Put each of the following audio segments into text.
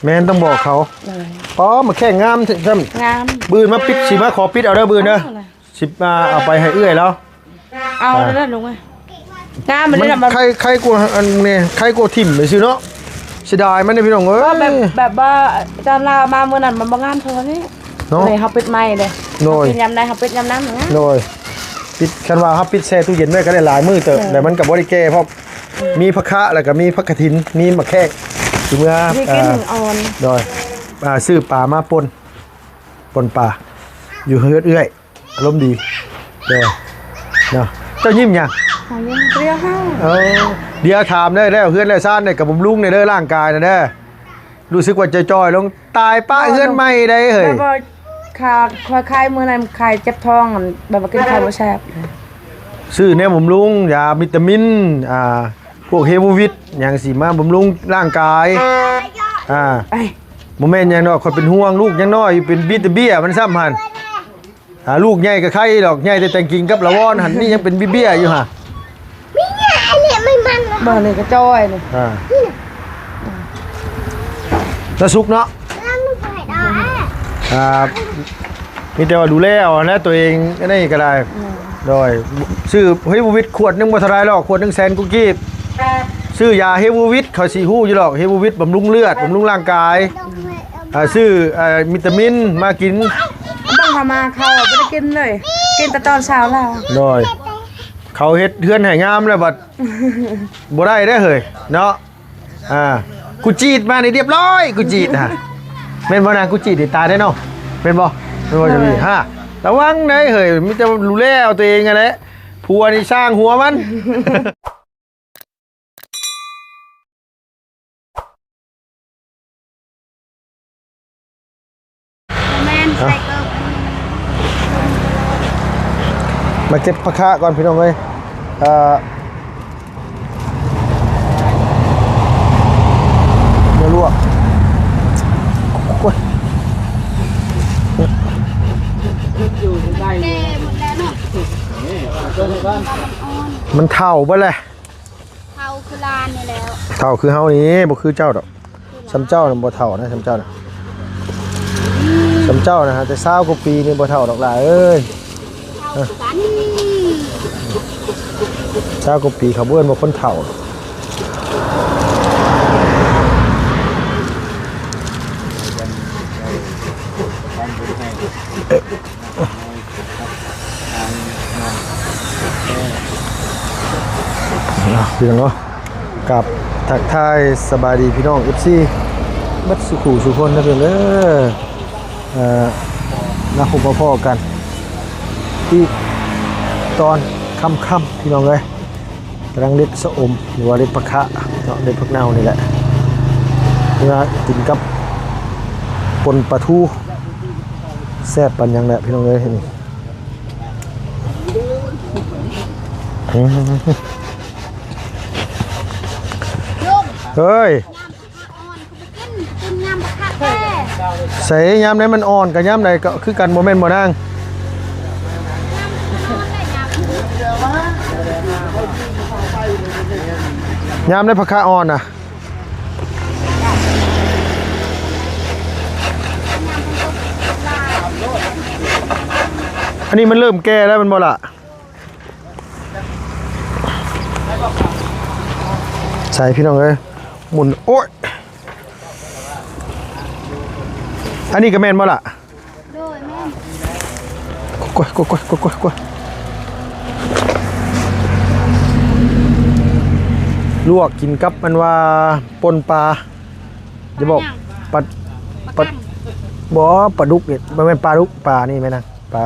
แม่นต้องบอกเขาป๋อมาแข่งงามจำ งาม บืนมาปิดสิมาขอปิดเอาเด้อบืนเด้อสิมาเอาไปให้เอื้อยแล้ว เอาแล้วลุงไงงามมัน มัน ได้แบบ ใครกลัวอันนี้ใครกลัวถิ่มไปซื้อเนาะเสียดายมันนี่พี่น้องเอ้ย แบบว่าจำลามาเมื่อนั้นมันบ่งามเท่านี้เลยเขาปิดไม้เลยปิดยำได้เขาปิดยำน้ำอย่างเงี้ยโดยปิดคันว่าครับปิดแช่ตู้เย็นไว้ก็ได้หลายมื้อเติบแต่มันก็บ่ได้แก้เพราะมีผักคะแล้วก็มีผักกระถินมีมะแขกถึงเมื่อ ที่กินอ่อน โดยซื้อปลามาปนปลาอยู่เฮือดเอื้อยอารมณ์ดีเด้อเนาะเจ้ายิ้มยัง หอมเปรี้ยวห้าว เดี๋ยวถามได้แล้วเฮือนแล้วซ่านได้กับบำรุงในเด้อร่างกายนะเด้อรู้สึกว่าจะจอยลงตายป้าเฮือนใหม่ได้เฮ้ย แบบว่าขาคายมือนั้นคายเจ็บท้องแบบว่ากินข้าวบ่แซ่บ ซื้อเนี่ยบำรุงยาวิตามินพวกเฮโมวิตอย่างสีมาบำรุงร่างกายโมเมนต์ยังน้อยคนเป็นห่วงลูกยังน้อยเป็นบิดเบี้ยมันซ้ำหันลูกใหญ่กับใครดอกใหญ่แต่งกินกับละวอนหันนี่ยังเป็นเบี้ยอยู่ฮะ ไม่ใช่เนี่ยไม่มันนะ บ่เลยก็จ้อยเลย แล้วซุกเนาะ แล้วมันไปได้ มีแต่ว่าดูแลเอานะตัวเองนี่ก็ได้โดยซื้อเฮโมวิตขวดนึงบ่เท่าไรหรอกขวดนึงแสนกุกีบซื้อยาเฮโมวิตเขาสีหู้อยู่หรอกเฮโมวิตบำรุงเลือดบำรุงร่างกายซื้อวิตามินมากิน ต้องพามาเขาไม่ได้กินเลยกินแต่ตอนเช้าแล้ว โดยเขาเฮ็ดเฮือนให้งามแล้วบัดบ่ได้เด้อเฮ้ยเนาะกูจีดมานี่เรียบร้อยกูจีดฮะแม่นบ่นางกูจีดนี่ตายได้เนาะเป็นบ่จะมีระวังได้เฮ้ยมีแต่รู้แล้วตัวเองอะแหละผัวนี่สร้างหัวมันมาเก็บผักคะก่อนพี่น้องเอ้ยเนื้อลวกมันเท่าบ่เลย เท่าคือลานนี่แล้ว เท่าคือเฮานี้บ่คือเจ้าดอกสำเจ้าน่ะบ่เท่านะสำเจ้าน่ะสำเจ้านะฮะแต่20กว่าปีนี่บ่เท่าดอกหล่ะเอ้ย20กว่าปีเขาเบิ่นบ่คนเท่าพี่น้องเนาะกับทักทายสบายดีพี่น้อง FC บัดสุขุสุคนนะเพื่อนนักคุพ่อกันที่ตอนค่ำๆพี่น้องเลยกำลังเล็ดสะอมหรือว่าเล็ดผักคะเนาะเล็ดผักเน่านี่แหละเนื้อกินกับปนปลาทูแซ่บปันยังแหละพี่น้องเลยนี่เฮ้ยกินน้ำผักแค่ ใส่ยามไหนมันอ่อนกับยามไหนก็คือกันโมเมนต์บ่นางยามได้ผักคะอ่อนน่ะอันนี้มันเริ่มแก่แล้วมันบ่ล่ะใส่พี่น้องเอ้ยหมุนโอ๊ยอันนี้ก็แม่นบ่ล่ะโดยแม่กดลวกกินกับมันว่าปนปลาจะบอกปลาบ่ปลาดุกเนี่ยมันเป็นปลาดุกปลานี่ไหมนะปลา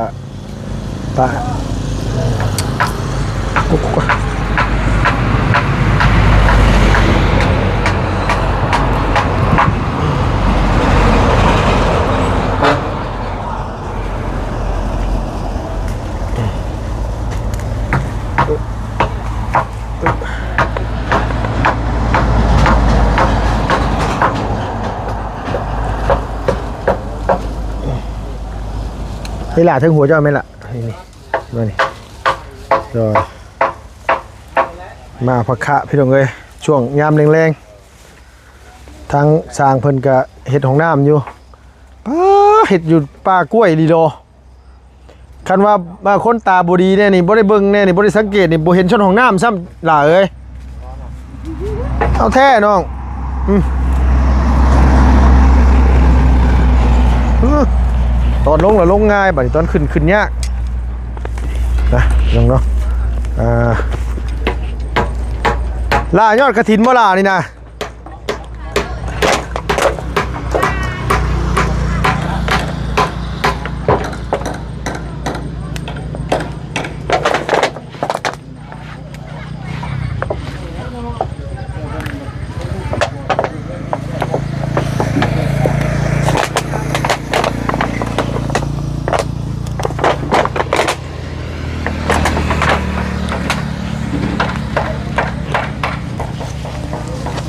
นี่ล่ะถึงหัวเจ้าไหมล่ะนี่มานี่รอมาผักคะพี่น้องเอ้ยช่วงยามแรงๆ ทางสร้างเพิ่นก็เฮ็ดห้องน้ำอยู่เฮ็ดอยู่ป่ากล้วยดีโดคันว่าคนตาบ่ดีแน่นี่บ่ได้เบิ่งแน่นี่บ่ได้สังเกตนี่บ่เห็นชนห้องน้ำซ้ำล่ะเอ้ยเอาแท้น้องตอนลงแล้วลงง่ายบัดนี้ตอนขึ้นยากนะน้องเนาะล่ายอดกฐินบ่ล่ะนี่นะ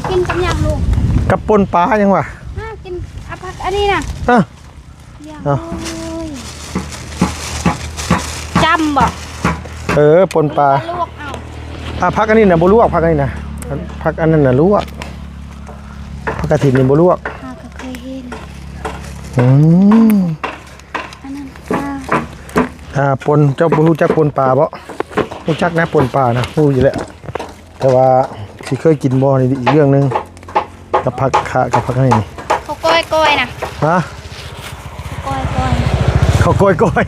กินกับอย่างลูก กับปนปลายังวะกินอาผักอันนี้นะอย่างจำบ่ ปนปลา ลวกเอา พักอันนี้นะบ่ลวกพักอันนี้นะพักอันนั้นนะลวกพักกระถิ่นนี่บ่ลวกข้าก็เคยเห็น อันนั้นปนเจ้าบ่รู้จักปนปลาบ่รู้จักนะปนปลานะรู้อยู่แล้วแต่ว่าสิเคยกินบ่นี่อีกเรื่องนึงกับผักขากับผักอันนี้ เขาก้อยนะ ฮะ ก้อย เขาก้อย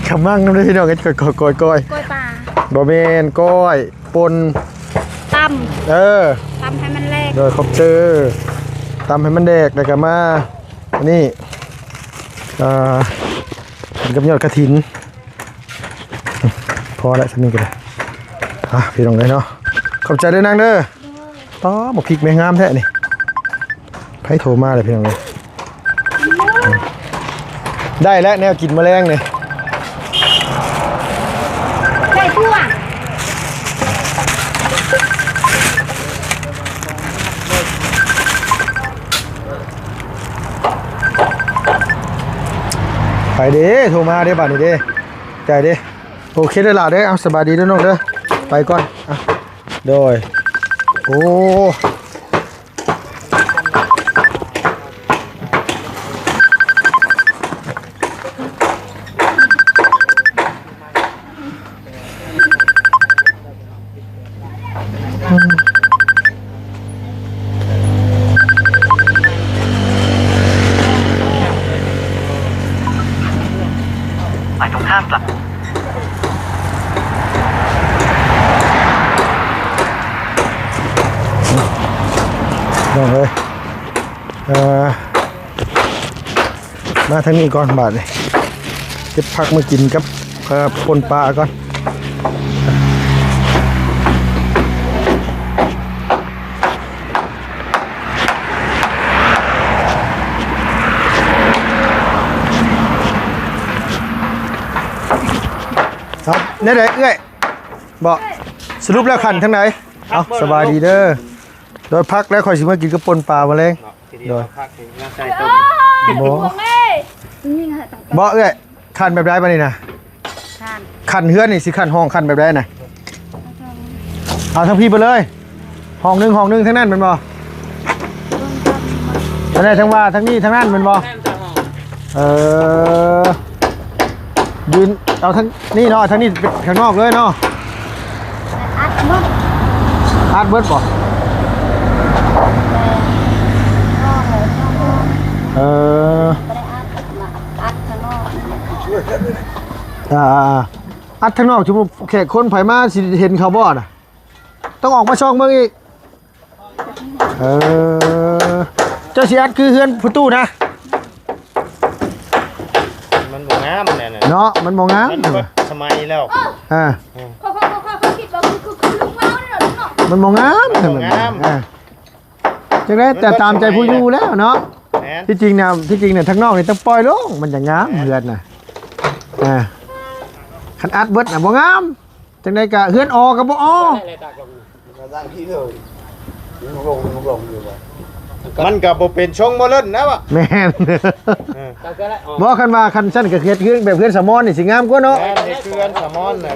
ขมั่งนำด้วยพี่น้องกันก้อยก้อยปลา บ่แม่นก้อยปนตำให้มันแรกโดยครบเจอตำให้มันแดกแล้วก็มาอันนี้กับยอดกระถินพอแล้วสักนิดก็ได้พี่น้องเลยเนาะขอบใจด้วยนางเด้อต้อหมกพริกแม่งามแท้นี่ไผโทรมาเลยพี่น้องเลยได้แล้วแนวกินแมลงเนี่ยได้ทั่วไปเด้โทรมาเด้บ้านนี้เด้ใจเด้โอเคเด้อล่ะเด้เอาสบายดีเด้อน้องเด้อไปก่อนโดยโอ้ฝ่ายตรงข้ามกลับ น้องเลยมาทางนี้ก่อนบาทเลยเก็บผักมากินกับปนปลาก่อนครับนี่ไหนเอ้ยบอกสรุปแล้วขันทั้งไหนเอาสบายดีเด้อโดยพักแล้วคอยสิมากินกับปนปลามาเลยโดยบ่เอ้ยขันแบบไรบ้านี่นะขันเฮือนนี่สิขันห้องขันแบบไรนะเอาทั้งพี่ไปเลยห้องหนึ่งทั้งนั้นเป็นบ่ทั้งนี้ทั้งว่าทั้งนี้ทั้งนั้นเป็นบ่ยืนเอาทั้งนี่เนาะทั้งนี้ข้างนอกเลยเนาะอัดเบิดบ่อัดข้างนอกชุมแขกคนไผมาสิเห็นเขาบ่น่ะต้องออกมาช่องเบิ่งอีกเจ้าสิอัดคือเฮือนประตูนะมันบ่งามแน่เนาะมันบ่งามสมัยแล้วมันบ่งามจังได๋แต่ตามใจผู้อยู่แล้วเนาะที่จริงเนี่ยทางนอกนี่ต้องปล่อยลงมันจะงามเฮือนน่ะคันอัดเบิดน่ะบ่งามจังได๋ก็เฮือนออกก็บ่ออกมันก็บ่เป็นชงบ่เล่นนะวะแม่นบ่คันว่าคันซั่นก็เฮ็ดเฮือนแบบเฮือนสมอนนี่สิงามกว่าเนาะเฮ็ดเฮือนสมอนน่ะ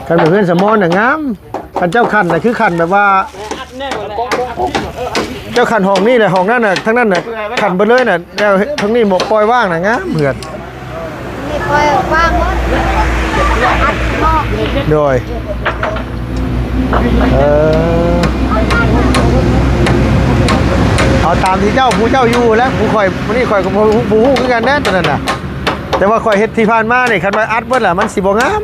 คันแบบเฮือนสมอนน่ะงามคันเจ้าคันน่ะคือคันแบบว่า จ้าขันห้องนี่แหละห้องนั่นน่ะทั้งนั้นน่ะขันไปเลยน่ะแล้วทั้งนี้หมกปล่อยว่างน่ะงามเพื่อน นี่ปล่อยว่างหมดอัดหม้อ โดยเอาตามที่เจ้าผู้เจ้าอยู่แล้วผู้ข่อยผู้นี้ข่อยกับผู้ฮู้คือกันแน่ตอนนั้นน่ะแต่ว่าข่อยเฮ็ดที่ผ่านมานี่คันว่าอัดเบิดล่ะมันสิบ่งาม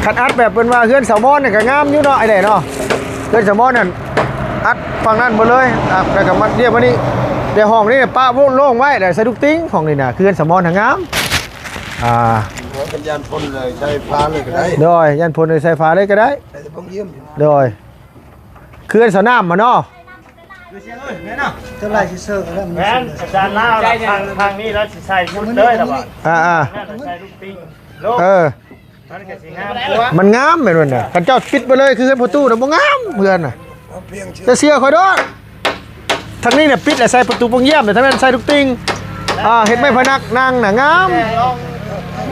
คันอัดแบบเป็นว่าเฮือนเสามอนนี่ก็งามอยู่เนาะไอ้ได้เนาะเฮือนเสามอนนั่นอัดฝั่งนั้นหมดเลยแล้วก็มาเรียกว่านี่เดี๋ยวห้องนี้ป้าโล่งไว้ได้ใส่ทุกติ้งของนี่น่ะคือเฮือนเสามอนงามเป็นยานพลเลยใช้ฟ้าเลยก็ได้ โดยยันพลในไฟฟ้าเลยก็ได้ แต่จะต้องเยี่ยม โดยคือสนามมาเนาะ เท่าไรที่เซิร์ฟแล้ว แม่นอาจารย์ลาวทางนี้แล้วสิใส่ชุดเลยล่ะบ่ อ่า ใส่ลูกปิ้งโลก มันก็สิงามกว่า มันงามเหมือนกันน่ะกันเจ้าปิดไปเลยคือประตูน่ะบ่งามเพื่อนน่ะ เพียงเชื่อ จะเสียคอยด้วยทางนี้เนี่ยปิดแล้วใส่ประตูปงเยี่ยมแต่ทางนั้นใส่ทุกติงเฮ็ดไม้พนักนั่งน่ะงาม แต่ลอง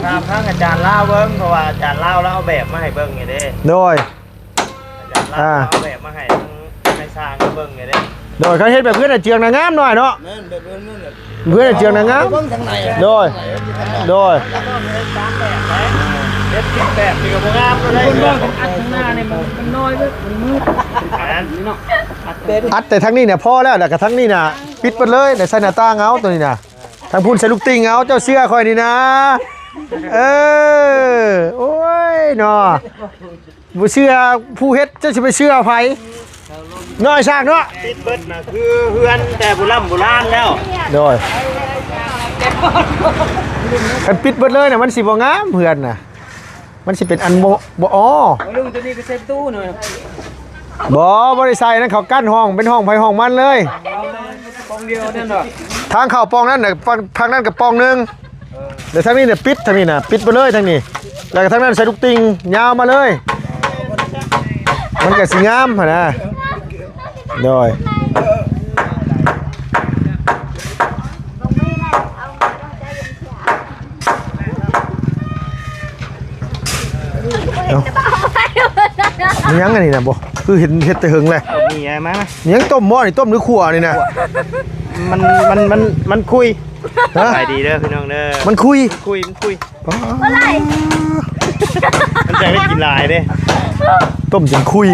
ถามทางอาจารย์ลาวเบิ่งเพราะว่าอาจารย์ลาวแล้วเอาแบบมาให้เบิ่งไงเด้ โดย อาจารย์ลาวเอาแบบมาให้ให้สร้างเบิ่งไงเด้ โดยเขาเฮ็ดแบบเพื่อนน่ะเจียงน่ะงามหน่อยเนาะ แม่นแบบนั้นแหละ เพื่อนน่ะเจียงน่ะงาม เบิ้งทางใน โดย เฮ็ดติดแบบนี่ก็บ่งามเลยอัดข้างหน้านี่มันน้อยเด้อมันมืดนี่เนาะ อัดแต่ทางนี้เนี่ยพอแล้วแล้วก็ทางนี้น่ะปิดไปเลยแต่ใส่หน้าต่างเอาตัวนี้น่ะทางพุ่นใส่ลูกติงเอาเจ้าเสื้อคอยนี่นะโอ้ยเนาะบ่เชื่อผู้เฮ็ดเจ้าสิไปเชื่อไผน้อยซากเนาะ ติดเบิดน่ะคือเฮือนแต่โบราณแล้ว โดยคันปิดเบิดเลยน่ะมันสิบ่งามเพื่อนน่ะมันสิเป็นอันบ่อ๋อ ลุงตัวนี้ก็เซ็ตตู้หน่อย บ่ได้ใส่นั่นเขากั้นห้องเป็นห้องไผห้องมันเลย ปองเดียวนั่นหรอ ทางเข้าปองนั้นน่ะทางนั้นก็ปองนึงเดี๋ยวทางนี้เนี่ยปิดทางนี้น่ะปิดไปเลยทางนี้แล้วก็ทางนั้นใส่ลูกติงยาวมาเลย มันก็สิงามหั่นนะโดยมียังอันนี้นะบ่คือเห็นเฮ็ดแต่หึงเลย มีอะไรมั้ย มียังต้มหม้อนี่ต้มหรือขั่วนี่นะ มันคุย ฮะ ไปดีเด้อพี่น้องเด้อ มันคุย มันคุย อะไร มันจะได้กินหลายเด้ ต้มจนคุย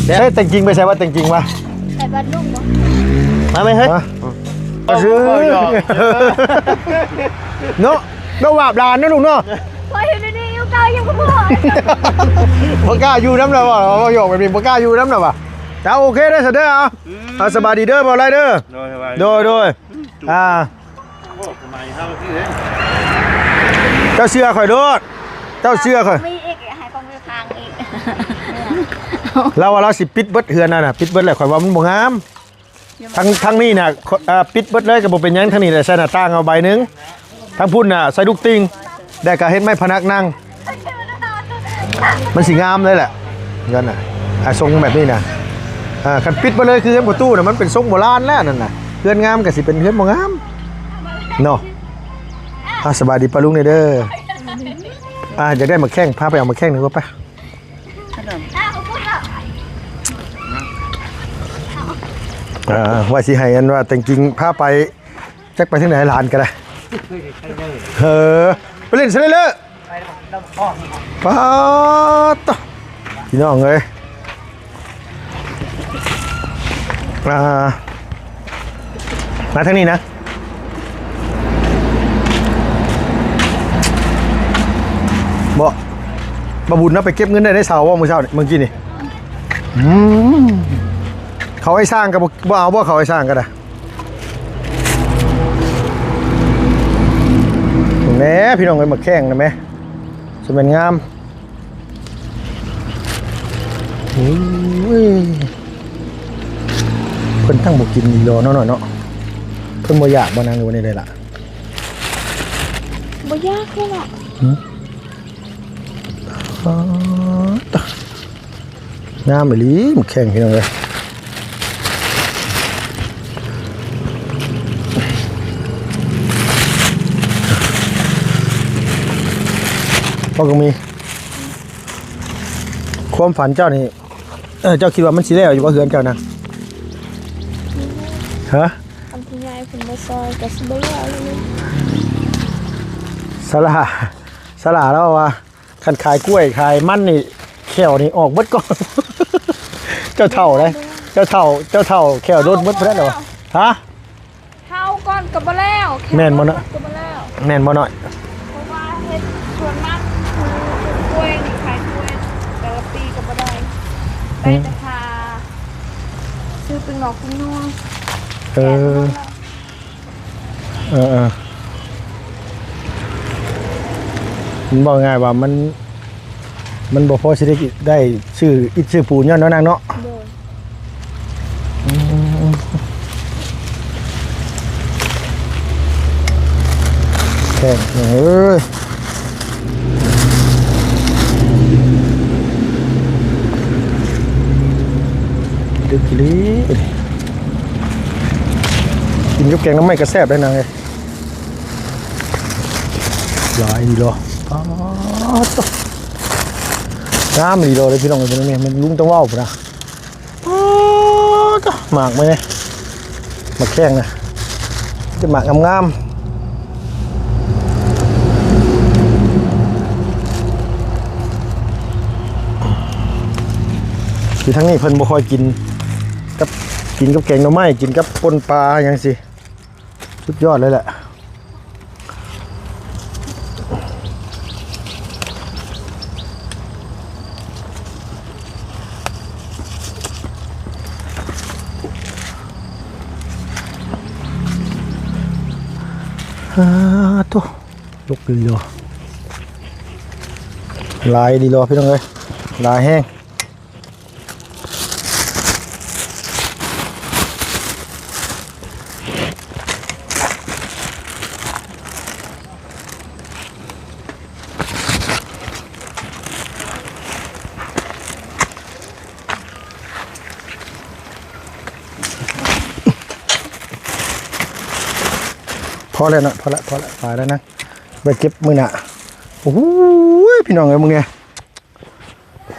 ใช่แต่งจริงไปใช่ว่าแต่งจริงวะ ใส่บ้านนุ่มบ่ มาไหมเฮ้ย ฮะซื้อเนาะเราหวาบลานนะลุงเนาะ พออยู่นี่อยู่เก่าอยู่กับพ่อ บ่กล้าอยู่น้ำเราบ่หยอกแบบนี้บ่กล้าอยู่น้ำเราบ่จ้าโอเคได้อเสด็จเอาสบายดีเด้อบ่อะไรเด้อโดยเจ้าเชื่อข่อยโดดเจ้าเชื่อข่อย มีอีกให้ของมีทางอีก เราว่าเราสิปิดเบิดเฮือนนั่นน่ะปิดเบิดแหละข่อยว่ามันบ่งามทั้งนี้น่ะปิดเบิดเลยก็บ่เป็นหยังทั้งนี้แหละใส่หน้าต่างเอาใบหนึงทั้งพุ่นน่ะใส่ลูกติงได้ก็เฮ็ดไม้พนักนั่งมันสิงามเลยแหละเฮือนน่ะทรงแบบนี้น่ะคันปิดไปเลยคือเฮือนประตูน่ะมันเป็นทรงโบราณแล้วนั่นน่ะเฮือนงามก็สิเป็นเฮือนบ่งามเนาะสบายดีปะลุงเด้ออยากได้มาแข่งพาไปเอามาแข่งหนึ่งก็ไปว่าสิให้อันว่าแต่จริงพาไปจักไปที่ไหนลานก็ได้ไปเล่นซะเลยป้าตพี่น้องเอ้ยมาทางนี้นะบ่บุญนะไปเก็บเงินได้เสาว่ามื้อเช้าเมื่อกี้นี่เขาให้สร้างกับบ่เอาบ่เขาให้สร้างก็ได้แหน่พี่น้องเอ้ยมาแข่งนะแม่สวยงามเพิ่นทั้งบ่กินอีโลเนาะเนาะเพิ่นบ่อยากบ่นางอยู่วันนี้เลยล่ะ บ่ยากเลยล่ะ งามไปลีมันแข่งพี่น้องเลยพ่อก็มีขว ความฝันเจ้านี่เจ้าคิดว่ามันสิแล้วอยู่บ่เฮือนเจ้านะฮะ อันที่ใหญ่เพิ่นบ่ซอยก็สิบ่เหลือเลย สลาแล้วว่าคันขายกล้วยขายมันนี่แขวนี่ออกเบิดก่อน เจ้าเท่าเลยเจ้าเท่าแขวโดนเบิดเพิ่นแล้วฮะ เฮาก่อนก็บ่แล้ว แม่นบ่เนาะ ก็บ่แล้ว แม่นบ่น้อย เพราะว่าเฮ็ดสวนมันคือกล้วยนี่ขายกล้วยแต่ละปีก็บ่ได้ได้แต่ค่าซื้อเป็นหนอกเป็นนัว เออมันบอกง่ายว่ามันบ่พอสิได้ชื่ออิชื่อปูนย้อนเนาะนางเนาะ โดย แค่เอ้ยดึกลีกินกับแกงน้ำไม่กระแซบได้นางเลยหลายดีรอป๊าดโตน้ำดีรอเลยพี่น้องเป็นนี่มันลุงต้องว่าวนะป๊าดโตหมากไหมเนี่ยหมากแข้งนะจะหมากงามคือทั้งนี้เพิ่นบ่ค่อยกินกับแกงหน่อไม้กินกับปนปลาอย่างสิสุดยอดเลยแหละตัวลุกดีรอลายดีรอพี่น้องเลยลายแห้งพอแล้วนะพอละตายแล้วนะไปเก็บมือน่ะโอ้โหพี่น้องเอ้ยมึงไง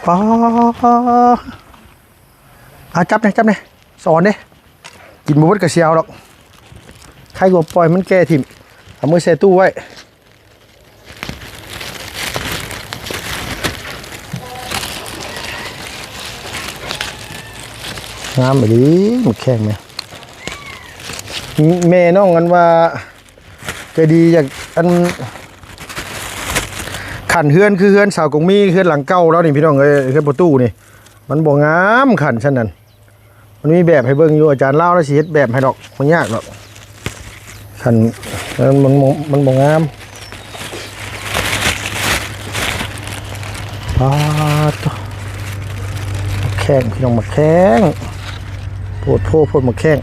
ป้าจับเนี่ยสอนดิกินบุบกระเชียวหรอกใครก็ปล่อยมันแก่ถิ่มเอามือใส่ตู้ไว้งามแบบนี้มันแข็งไหมแม่น้องกันว่าจะดีจากอันขันเฮือนคือเฮือนสาวกงมีเฮือนหลังเก่าแล้วนี่พี่น้องเอ้ยเฮือนประตูนี่มันบ่งามขันฉะนั้นมันมีแบบให้เบิ่งอยู่อาจารย์เล่าแล้วสิเฮ็ดแบบให้ดอกมันยากดอกขันมันบ่งามแข้งพี่น้องมาแข้งโพดมาแข้ง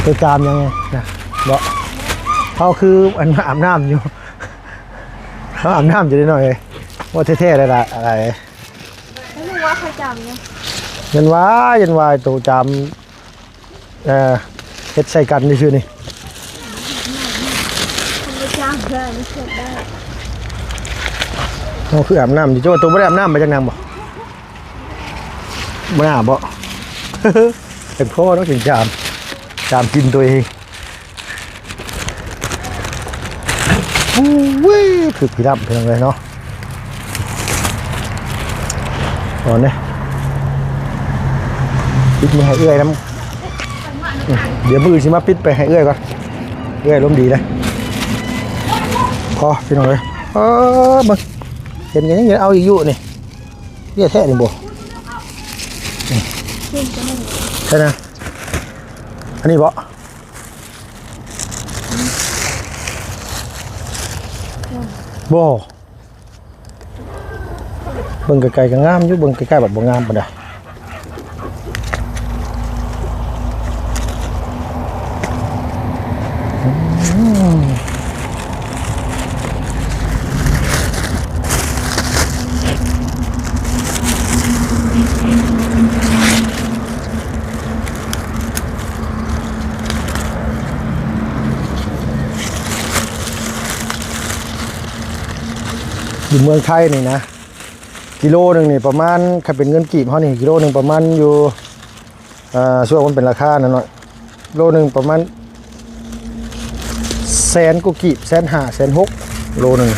ไปจามยังไงนะบอกเขาคืออันอาบน้ำอยู่เขาอาบน้ำจะได้หน่อยว่าเท่ๆอะไรอะไร ไม่รู้ว่าใครจำเนี่ย ยันว่าตัวจามเฮ็ดใส่กันนี่คือนี่ คนไปจำเลยไม่เชื่อได้ เขาคืออาบน้ำอยู่จ้าตัวไม่ได้อาบน้ำมาจากน้ำบ่ไม่อาบบ่ เป็นพ่อต้องถึงจามกินตัวเองวุ้ยคือพี่ดับเพียงเลยเนาะตอนนี้ปิดมือให้เอื้อยน้ำเดี๋ยวมือชิมาปิดไปให้เอื้อยก่อนเอื้อยล้มดีเลยพอพี่น้องเลยมึงเห็นอย่างนี้เอาอีกอยู่นี่เรียกแท้นี่บ่ใช่นะอันนี้บ่เบิ่งไกลๆก็งามอยู่เบิ่งใกล้ๆแบบบ่งามปานใด อยู่เมืองไทยนี่นะกิโลนึงนี่ประมาณถ้าเป็นเงินกีบเฮานี่กิโลนึงประมาณอยู่ช่วงมันเป็นราคาหน่อยโลนึงประมาณแสนกว่ากีบ150,000 160,000โลนึง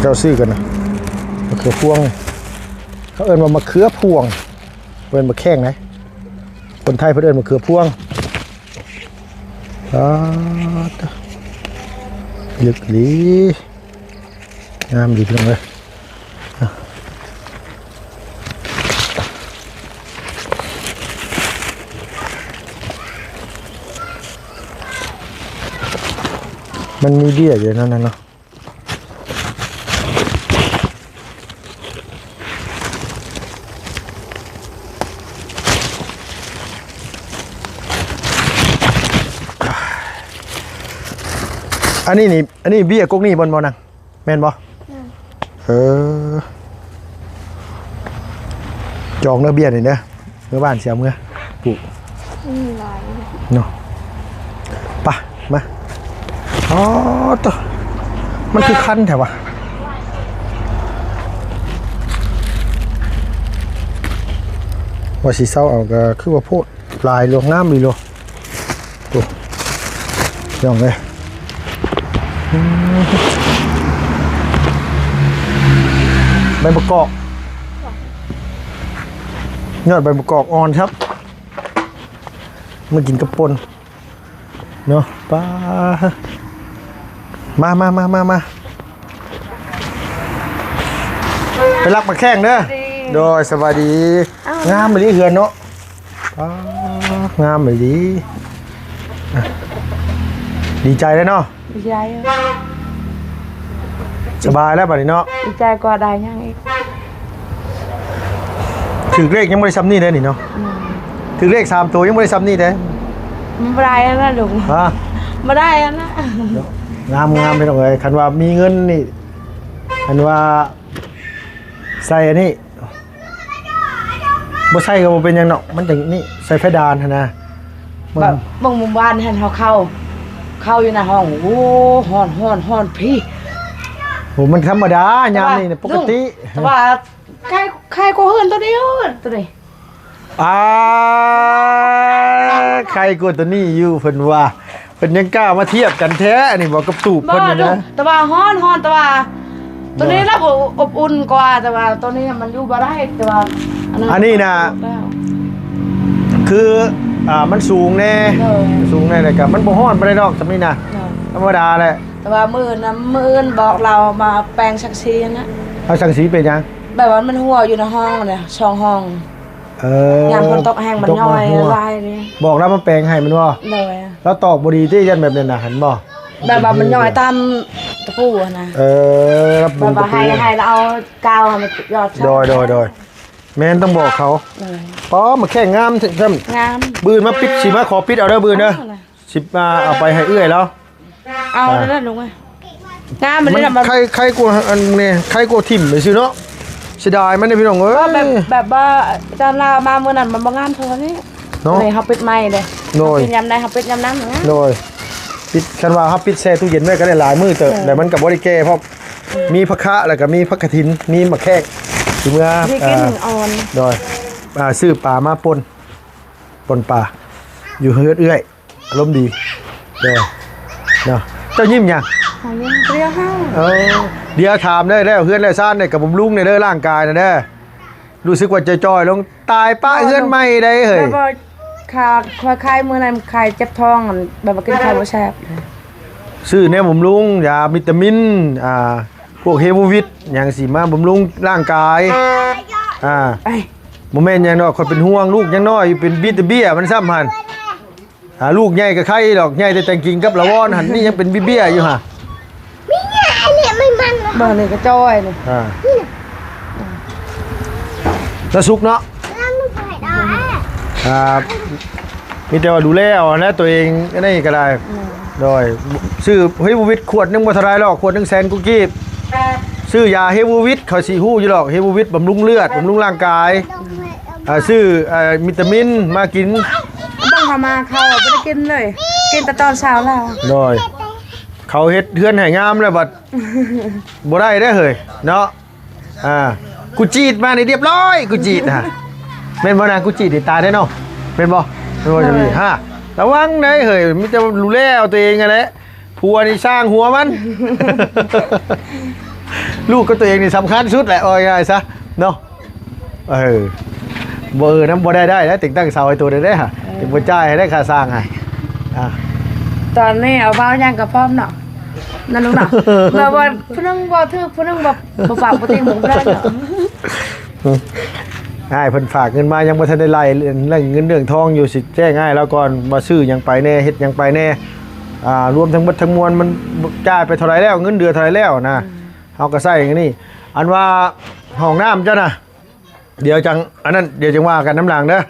เจ้าซื้อกันนะมะเขือพวงเขาเอิ้นว่ามะเขือพวงเอิ้นมะแข้งนะคนไทยเพิ่นเอิ้นมะเขือพวงลึกดีงามดีเพียงเลยมันมีเบี้ยอยู่นั่นเนาะอันนี้เบี้ยกกนี่บนนังแม่นบ่จองเนื้อเบี้ยนี่เด้อเมื่อบ้านเสียเมื่อปลูกเนาะปะมาอ๋อตัวมันคือคันแถววะว่าสีเศร้าเอาก็คือว่าโพดลายลวงงามดีโลตัวย่องเลยใบมะกอกยอดใบมะกอกอ่อนครับมากินกระปนเนาะป้ามาไปรักมาแข้งเด้อโดยสบายดีงามไปดิเหือนเนาะงามไปดิดีใจเลยเนาะดีใจสบายแล้วบัดนี้เนาะดีใจกว่าได้ยังอีกถึงเลขยังไม่ได้ซ้ำนี่เลยนี่เนาะถึงเลข3 ตัวยังไม่ได้ซ้ำนี่เลยไม่ได้นะลุงไม่ได้นะงามไปหน่อยคันว่ามีเงินนี่คันว่าใส่อันนี้บ่ใส่ก็บ่เป็นยังเนาะมันจังนี่ใส่เพดานนะแบบบางหมู่บ้านเห็นเขาเข้าอยู่ในห้องโอ้ฮ้อนพี่โหมันธรรมดายามนี่ปกติแต่ว่าใครก็เฮือนตัวนี้ใครกูตัวนี้อยู่เพิ่นว่าเพิ่นยังกล้ามาเทียบกันแท้อันนี้บอกกับตูบเพิ่นนะแต่ว่าฮ้อนแต่ว่าตัวนี้รับอบอุ่นกว่าแต่ว่าตัวนี้มันอยู่บ่ได้แต่ว่าอันนี้นะคือมันสูงแน่เลยกับมันบ่ฮ้อนบ่ได้ดอกสำนี้นะธรรมดาแหละแต่ว่ามื้อบอกเรามาแปลงสังสีนะเอาสังสีเป็นยังแบบว่ามันหัวอยู่ในห้องเนี่ยช่องห้องยามฝนตกแห้งมันย่อยลายนี่บอกแล้วมันแปลงให้มันว่าเลยแล้วตอกบ่ดีที่ยันแบบนี้น่ะเห็นบ่แบบว่ามันย่อยตามตะปูนะรับบุญตะปูให้แล้วเอากาวมายอดโดยแม่นต้องบอกเขาป้อมาแค่งามงามบืนมาปิดสิมาขอปิดเอาเด้อบืนเด้อสิมาเอาไปให้เอื้อยแล้วเอาได้ลุงงามมันนี่มันใครกลัวอันนี้ใครกลัวถิ่มไปซื้อเนาะเสียดายมันนี่พี่น้องเอ้ยแบบว่าจำลามาเมื่อนั้นมันบ่งามเท่านี้เลยเขาปิดไม้เลยปิดยำได้เขาปิดยำน้ำโดยปิดคันว่าเขาปิดแช่ตู้เย็นไว้ก็ได้หลายมื้อเติบแต่มันกับบริแก้เพราะมีผักคะแล้วก็มีผักกระถินมีมะแขกถึงเมื่อโดยซื้อปลามาปนปลาอยู่เฮือดเอื้อยอารมณ์ดีโดยเนาะเจ้ายิ้มยังเรียวห้าเดี๋ยวถามได้แล้วเฮือนแล้วซ่านได้กับบำรุงในเด้อร่างกายนะเด้อรู้สึกว่าจะจอยลงตายป้าเฮือนไม่ได้เฮ้ยขาคายมือไหนคายเจ็บท้องแบบว่ากินข้าวบ่แซ่บซื้อเนี่ยบำรุงยาวิตามินพวกเฮโมวิตอย่างสีมาบำรุงร่างกายโมเมนต์ยังน้อยคนเป็นห่วงลูกยังน้อยเป็นบิดเบี้ยมันซ้ำหันลูกใหญ่กับใครดอกใหญ่แต่แต่งกิ่งกับละวอนหันนี่ยังเป็นเบี้ยอยู่ฮะไม่ใหญ่เนี่ยไม่มันบ้านนี่ก็จ้อยเลยจะสุกเนาะมีแต่ว่าดูแลเอานะตัวเองก็ได้ก็ได้โดยซื้อเฮโมวิตขวดนึงบ่เท่าไรหรอกขวดนึง100,000กุ๊กกิ๊บซื้อยาเฮโมวิตเขาสิฮู้อยู่หรอกเฮโมวิตบำรุงเลือดบำรุงร่างกายซื้อวิตามินมากินต้องพามาเขาไม่ได้กินเลยกินแต่ตอนเช้าแล้วโดย เขาเฮ็ดเฮือนให้งามแล้วบัดบ่ได้เด้อเฮ้ยเนาะกูจีดมานี่เรียบร้อยกูจีดฮะแม่นบ่นะกูจีดนี่ตายได้เนาะเป็นบ่เป็นบ่จะมีฮะระวังได้เฮ้ยมีแต่รู้แล้วตัวเองนั่นแหละผัวนี่สร้างหัวมัน ลูกก็ตัวเองนี่สำคัญสุดแหละเอาง่ายๆซะเนาะบ่น้ำบ่ได้แล้วติดตั้งเสาให้ตัวได้ฮะติดบ่จ่ายให้ได้ค่าสร้างให้ตอนนี้เอาเว้ายังกับพร้อมเนาะนั่นลูกเนาะแล้วว่าผู้นึงบ่ถือผู้นึงบ่ฝากบ่ติหมูได้เนาะง่ายเพิ่นฝากเงินมายังบ่ทันได้ไล่เรื่องเงินเรื่องทองอยู่สิแจ้งง่ายแล้วก่อนบ่ซื้อหยังไปแน่เฮ็ดหยังไปแน่รวมทั้งหมดทั้งมวลมันจ่ายไปเท่าไหร่แล้วเงินเดือนเท่าไหร่แล้วนะเฮาก็ใช้อย่างนี้อันว่าห้องน้ำเจ้าน่ะเดี๋ยวจังอันนั้นเดี๋ยวจังว่ากันน้ำหลังเด้อ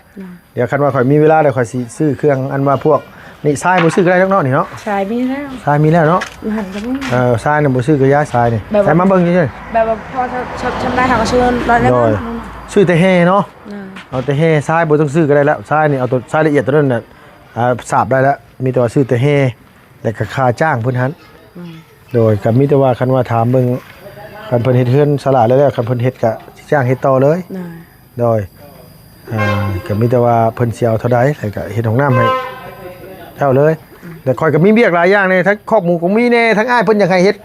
เดี๋ยวคันว่าข่อยมีเวลาเดี๋ยวข่อยสิซื้อเครื่องอันว่าพวกนี่ทรายบ่ซื้อก็ได้ทั้งเนาะนี่เนาะทรายมีแล้วทรายมีแล้วเนาะทรายน่ะบ่ซื้อก็ย้ายทรายนี่แต่มาเบิ่งเฉยๆแบบว่าพอฉันได้หาก็ซื้อร้อยแล้วซื้อแต่แห่เนาะเอาแต่แห่ทรายบ่ต้องซื้อก็ได้แล้วทรายนี่เอาตัวทรายละเอียดตัวนั้นน่ะสาบได้แล้วมีแต่ว่าซื้อแต่แห่แล้วก็ค่าจ้างเพิ่นหันโดยก็มีแต่ว่าคันว่าถามเบิ่งคันเพิ่นเฮ็ดเฮือนสลาดแล้วคันเพิ่นเฮ็ดก็สิจ้างเฮ็ดต่อเลยโดยก็มีแต่ว่าเพิ่นสิเอาเท่าใดแล้วก็เฮ็ดห้องน้ำให้เท่าเลยแต่ข่อยก็มีเวียกหลายอย่างนี่ทั้งครอบหมู่ก็มีแน่ทั้งอ้ายเพิ่นอยากให้เฮ็ด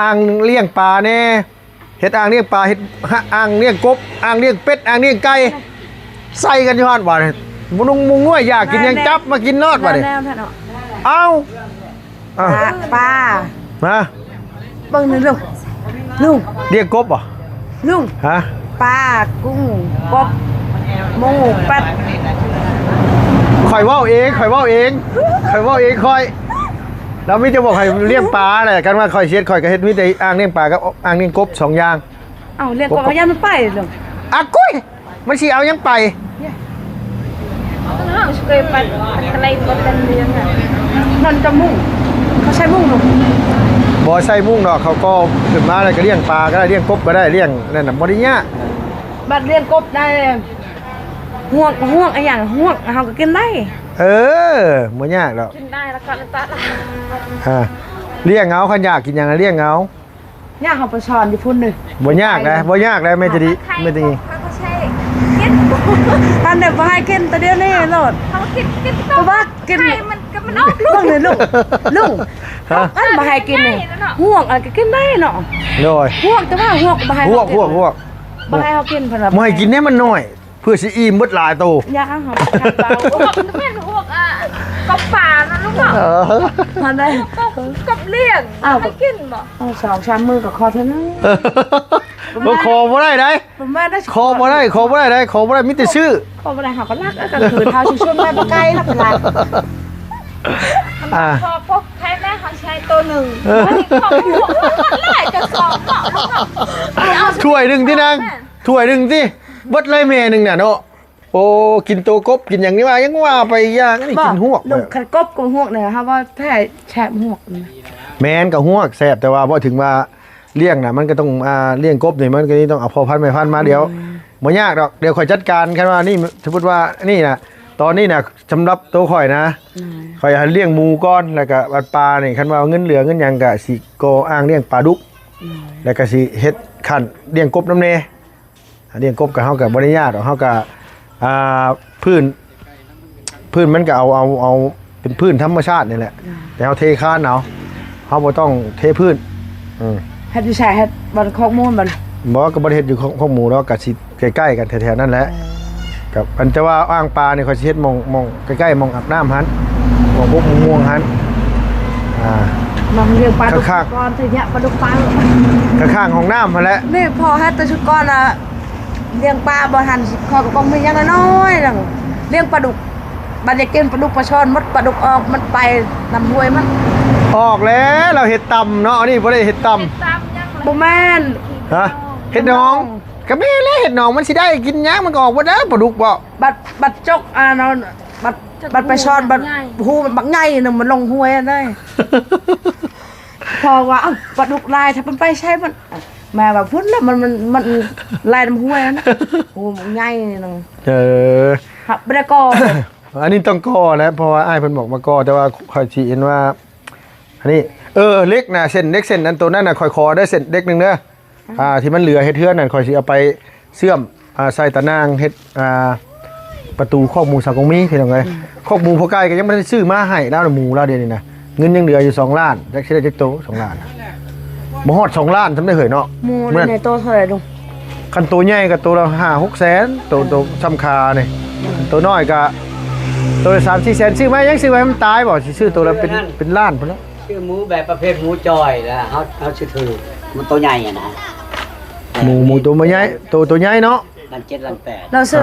อ่างเลี้ยงปลาแน่เฮ็ดอ่างเลี้ยงปลาเฮ็ดอ่างเลี้ยงกบอ่างเลี้ยงเป็ดอ่างเลี้ยงไก่ใส่กันอยู่ฮอดบ่นี่บ่นุ่งมุงงัวอยากกินหยังจับมากินนอดบ่นี่เอ้าปลามาเบิ่งนี่ลุงเรียกกบบ่ลุงฮะปลากุ้งกบหมูเป็ดข่อยเว้าเองแล้วมีจะบอกให้เลี้ยงปลาแหละกันว่าข่อยเช็ดข่อยก็เฮ็ดมีแต่อ่างเลี้ยงปลากับอ่างเลี้ยงกบ2อย่างเอ้าเลี้ยงกบเอายังมันไปลุงกุ้ยมันสิเอายังไปเคยไปอะไรบนเรียนอ่ะนอนจะมุ่งเขาใช้มุ่งลุงบ่ใส่มุ้งดอกเขาก็ขึ้นมาแล้วก็เลี้ยงปลาก็ได้เลี้ยงกบก็ได้เลี้ยงนั่นน่ะบ่ได้ยากบัดเลี้ยงกบได้ห่วงไอ้อย่างห่วงเฮาก็กินได้บ่ยากดอกกินได้แล้วก็ตัดเลี้ยงเอาคันอยากกินหยังเลี้ยงเอาย่าเฮาไปสอนอยู่พุ่นนึบ่ยากนะแม่จะดีไม่ติเขาก็ใช่กินตอนเด็กบ่ให้กินแต่เดี๋ยวนี้โลดเขากินเพราะว่ากินมันออกลูกเลยลุงอันบ่ให้กินนี่ห่วงก็กินได้เนาะโดยห่วงแต่ว่าห่วงบ่ให้ห่วงบ่ให้เฮากินเพิ่นว่าบ่ให้กินเนี่ยมันน้อยเพื่อสิอิ่มเบิดหลายโตย่าเฮาเบาแม่นห่วงกับป่านะลูกเนาะมันได้กับเลี้ยงให้กินบ่2-3 มื้อก็คอเท่านั้นบ่คอบ่ได้ได้คอบ่ได้มีแต่ชื่อคอบ่ได้เฮาก็รักกันคือเฮาสิชวนไปบ่ไกลนะเพิ่นล่ะพอพวกใช้แม่เขาใช้ตัวหนึ่งของหัวหลายกระสอบเนาะลูกเนาะถ้วยนึงที่นางถ้วยนึงที่เบิดเลยแม่นึงน่ะเนาะโอ้กินตัวกบกินอย่างนี้ว่ายังว่าไปอย่างนี่กินหวกลูกคันกบกับหวกเนี่ยฮะว่าแท้แฉะหวกแม่นกับหวกแซ่บแต่ว่าพอถึงว่าเลี้ยงน่ะมันก็ต้องเลี้ยงกบนี่มันก็นี่ต้องเอาพอพันไม่พันมาเดี๋ยวบ่ยากดอกเดี๋ยวข่อยจัดการกันว่านี่สมมุติว่านี่น่ะตอนนี้น่ะสำหรับตัวข่อยนะข่อยให้เลี้ยงหมูก้อนแล้วก็ปลานี่คันว่าเงินเหลือเงินหยังก็สิโกอ้างเลี้ยงปลาดุกแล้วก็สิเฮ็ดคั่นเลี้ยงกบน้ำแน่เลี้ยงกบกับเฮาก็บ่ได้ยากดอกเฮาก็พื้นมันก็เอาเป็นพื้นธรรมชาตินี่แหละแต่เฮาเทคานเอาเฮาบ่ต้องเทพื้นเฮ็ดอยู่ใช่เฮ็ดบ่คอกมูลบ่ก็บ่ได้เฮ็ดอยู่ของหมู่แล้วก็สิใกล้ๆกันแถวๆนั่นแหละกับอันจะว่าอ่างปลานี่เขาสิเฮ็ดมองใกล้ๆมองอาบน้ำหั่นมองพวกม่วงหั่นมองเลี้ยงปลาดุกก้อนทีเนี้ยปลาดุกปลาข้างๆห้องน้ำหั่นแหละนี่พอเฮ็ดแต่ชุดก้อนน่ะเลี้ยงปลาบ่ทันคอยก็มีอย่างน้อยๆนั่นเลี้ยงปลาดุกบัดจะกินปลาดุกปลาช่อนมดปลาดุกออกมันไปน้ำห้วยมันออกแล้วเราเห็ดตำเนาะนี่บ่ได้เห็ดตำบ่แม่นเห็ดน้องก็แม่แล้วเห็ดน้องมันสิได้กินหยังมันก็ออกบ่ได้ปลาดุกบ่บัดจกเนาะบัดปลาช่อนบัดหูมันบักใหญ่นึงมันลงห้วยได้พอว่าปลาดุกลายถ้ามันไปใช้มันแม่แบบพุ่นแล้วมันลายน้ำห้วยนะโอ้มันง่ายนึงครับไม่ได้ก่ออันนี้ต้องก่อแล้วเพราะว่าอ้ายเพิ่นบอกมาก่อแต่ว่าคอยสิเห็นว่าอันนี้ เล็กนะเส้นเล็กเส้นนั้นตัวนั้นน่ะคอยคอได้เส้นเล็กหนึงเด้อที่มันเหลือเฮ็ดเทือนนั่นคอยสิเอาไปเชื่อมใส่ตะนางเฮ็ดประตูคอกหมูสังกงมีพี่น้องเอ้ยคอกหมูพอใกล้ก็ยังบ่ได้ซื้อมาให้แล้วหมูแล้วเดี๋ยวนี้นะเงินยังเหลืออยู่2ล้านจักสิได้จักโต2ล้านบ่ฮอด2ล้านทำได้เหยเนาะ หมูในโตเท่าไหร่ลุง คันตัวใหญ่ก็ตัวละ5-6 แสนตัวซ้ำคานี่ตัวน้อยก็ตัวละ3-4 แสนซื้อมายังซื้อไว้มันตายบ่สิซื้อตัวละเป็นล้านพุ่นแล้ว ชื่อหมูแบบประเภทหมูจอยนะเขาชื่อถือมันตัวใหญ่อะนะ หมูตัวใหญ่ตัวใหญ่เนาะ ล้าน7ล้าน8เราซื้อ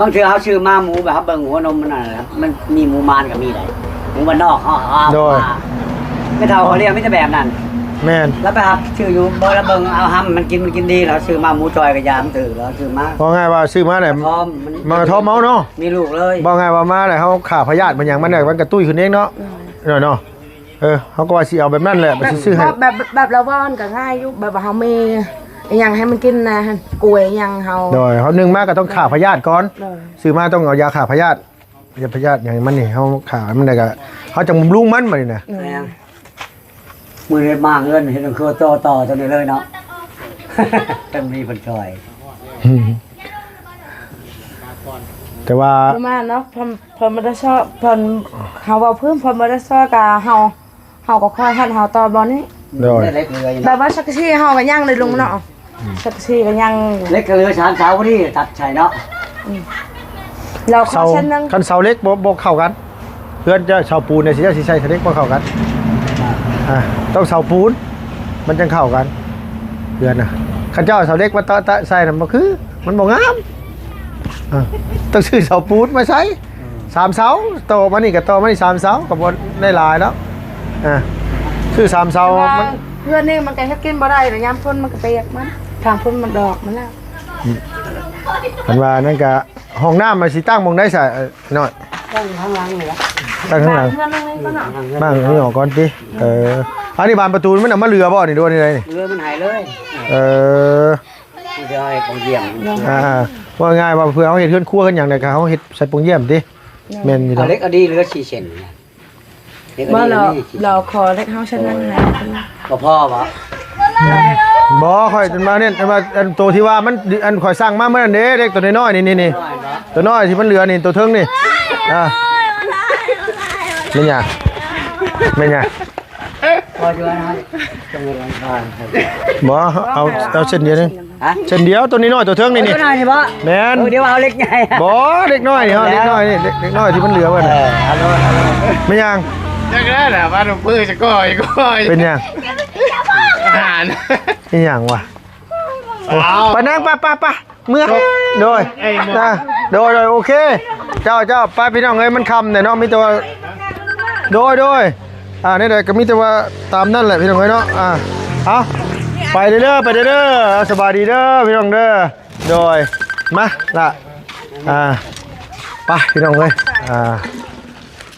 บ างทีเขาชื่อมาหมูแบบเขาเบิ่งหัวนมมันน่ะครับมันมีหมูมานกับมีได้หมูบ้านนอกเขาเอามาไม่เท่าเขาเรียกไม่จะแบบนั้น แม่น แล้วไปหาชื่ออยู่บ่แล้วเบิ่งเอาห้ำมันกินดีแล้วชื่อมาหมูจอยกับยามถือแล้วชื่อมา บ่ง่ายว่าซื้อมาแหละ พร้อม มันกระทบเมาเนาะ มีลูกเลย บ่ง่ายว่ามาแหละเฮาขาพยาธิมันหยังมันเนี่ยมันกระตุ้ยขึ้นเองเนาะเนาะเขาก็ว่าสิเอาแบบนั้นแหละบ่สิซื้อให้ แบบเราว่อนก็ง่ายอยู่แบบว่าเฮามีอหยังให้มันกินนะกล้วยอหยังเฮา โดยเขานึ่งมาก็ต้องขาพยาธิก่อน เลย ซื้อมาต้องเอายาขาพยาธิยาพยาธิอย่างมันนี่เฮาขามันได้ก็เขาจะบำรุงมันมานี่นะ แม่งมือเรียนมากเงินเห็นคือต่อตัวนี้เลยเนาะ ต้องมีคนจอย แต่ว่า ประมาณเนาะเพิ่นบ่ได้ชอบเพิ่นเฮาเว้าเพิ่นบ่ได้ชอบกะเฮาก็คอยหันเฮาต่อบ่นี้ โดย เล็กเรืออยู่ แบบว่าสักทีเฮาก็ยังเลยลุงเนาะสักทีก็ยัง เล็กเรือช้างเช้าพอดีตัดใช่เนาะ เราขอ เสา เส้นนึง คันเสาเล็กบ่เข้ากัน เพื่อนจะเสาปูนเนี่ยสิจะสิใช้เสาเล็กบ่เข้ากันต้องเสาปูนมันจังเข้ากันเพื่อนน่ะคันเจ้าเสาเล็กมาตะใส่น่ะบ่คือมันบ่งามต้องซื้อเสาปูนมาใช้3เสาโตมานี่ก็โตมานี่3เสาก็บ่ได้หลายแล้วซื้อ3เสามัน เพื่อนนี่มันก็เฮ็ดกินบ่ได้แต่ยามฝนมันก็เปียกมันทางฝนมันดอกมันแล้ว คันว่านั่นก็ห้องน้ำมาสิตั้งหมองได้ซะน้อย ตั้งข้างหลังเลยละ ตั้งข้างหลัง เพื่อนนึงก็เนาะ บ้างนี่ออกก่อนติอันนี้บานประตูมันเอามาเรือบ่นี่ดูนี่เลยนี่ เรือมันหายเลย มันจะให้ของเยี่ยม ว่าง่ายว่าเพื่อเขาเฮ็ดเฮือนครัวกันหยังได้ก็เขาเฮ็ดใส่ปรุงเยี่ยมติแม่นอยู่ เอา ดอก เล็กเอาดีเรือ4เซนเล็ก บ่ เอาดี เราขอเล็กเฮาเช่นนั้นนะ ก็พ่อวะ บ่ค่อยจนมาเนี่ยมาอันตัวที่ว่ามันอันข่อยสร้างมาเมื่อนั้นเด้เด็กตัวน้อยๆนี่ตัวน้อยที่มันเหลือนี่ตัวเทิงนี่แม่นหยังแม่นหยัง พ่อจะว่านะจังหวัดบ้าน บ่เอาเส้นเดียวนึง ฮะ เส้นเดียวตัวน้อยๆตัวเทิงนี่ ตัวน้อยนี่บ่ แม่น เดี๋ยวเอาเล็กใหญ่ บ่เด็กน้อยนี่เฮาเด็กน้อยนี่เด็กน้อยที่มันเหลือไว้น่ะ ฮัลโหล แม่นหยัง จักได้แหละว่าหนูปื้อจะก้อย เป็นหยัง อาหาร เป็นหยังวะไปนั่งไปเมื่อโดยโดยโอเค เจ้าไปพี่น้องเอ้ยมันคำเนี่ยเนาะมีแต่ว่าโดยนี่เลยก็มีแต่ว่าตามนั่นแหละพี่น้องเอ้ยเนาะเอาไปเด้อสบายดีเด้อพี่น้องเด้อโดยมาละไปพี่น้องเอ้ย